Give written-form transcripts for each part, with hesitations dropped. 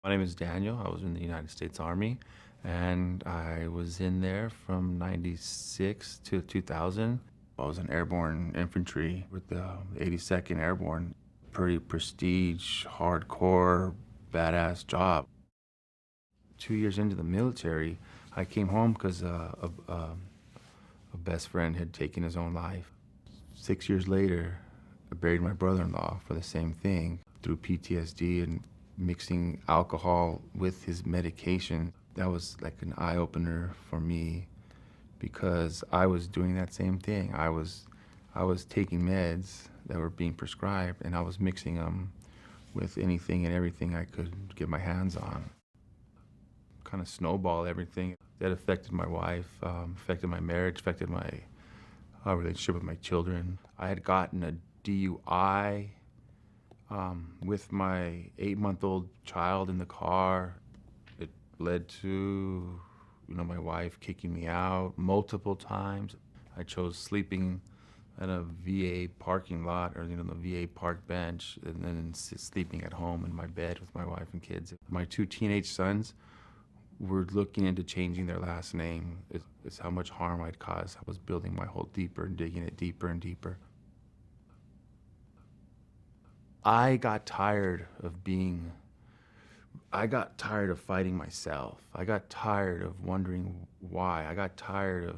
My name is Daniel. I was in the United States Army, and I was in there from 96 to 2000. I was in airborne infantry with the 82nd Airborne. Pretty prestige, hardcore, badass job. 2 years into the military, I came home because a best friend had taken his own life. 6 years later, I buried my brother-in-law for the same thing through PTSD and mixing alcohol with his medication. That was like an eye-opener for me because I was doing that same thing. I was taking meds that were being prescribed, and I was mixing them with anything and everything I could get my hands on. Kind of snowballed everything. That affected my wife, affected my marriage, affected my relationship with my children. I had gotten a DUI with my 8-month-old child in the car. It led to, my wife kicking me out multiple times. I chose sleeping at a VA parking lot or, the VA park bench, and then sleeping at home in my bed with my wife and kids. My 2 teenage sons were looking into changing their last name. It's how much harm I'd caused. I was building my hole deeper and digging it deeper and deeper. I got tired of fighting myself. I got tired of wondering why. I got tired of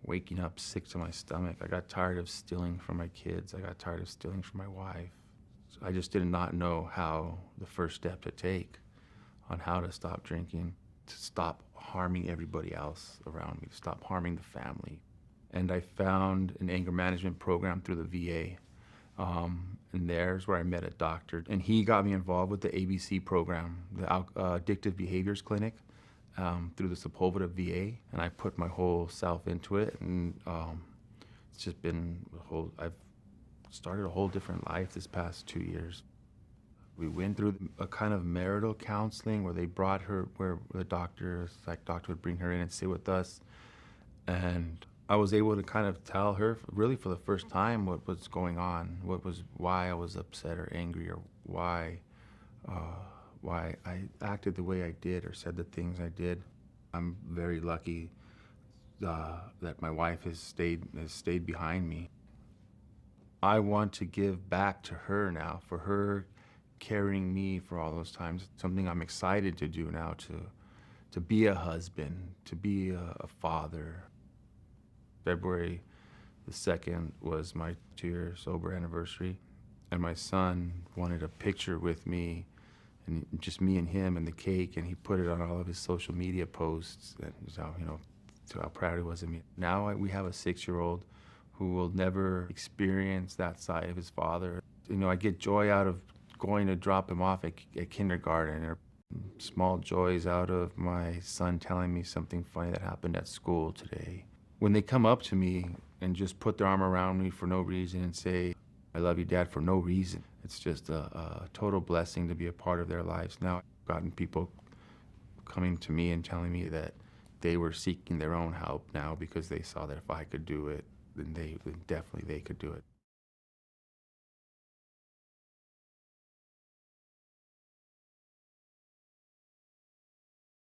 waking up sick to my stomach. I got tired of stealing from my kids. I got tired of stealing from my wife. So I just did not know how the first step to take on how to stop drinking, to stop harming everybody else around me, to stop harming the family. And I found an anger management program through the VA. And there's where I met a doctor, and he got me involved with the ABC program, the Addictive Behaviors Clinic, through the Sepulveda VA, and I put my whole self into it, and it's just been I've started a whole different life this past 2 years. We went through a kind of marital counseling where they brought her, where the doctor, psych doctor would bring her in and sit with us, and I was able to kind of tell her, really for the first time, what was going on, why I was upset or angry, or why I acted the way I did or said the things I did. I'm very lucky that my wife has stayed behind me. I want to give back to her now for her carrying me for all those times. Something I'm excited to do now, to be a husband, to be a father. February the 2nd was my 2-year sober anniversary, and my son wanted a picture with me, and just me and him and the cake, and he put it on all of his social media posts, and to how proud he was of me. Now we have a 6-year-old who will never experience that side of his father. I get joy out of going to drop him off at kindergarten, or small joys out of my son telling me something funny that happened at school today. When they come up to me and just put their arm around me for no reason and say, "I love you, Dad," for no reason, it's just a total blessing to be a part of their lives. Now I've gotten people coming to me and telling me that they were seeking their own help now because they saw that if I could do it, then definitely they could do it.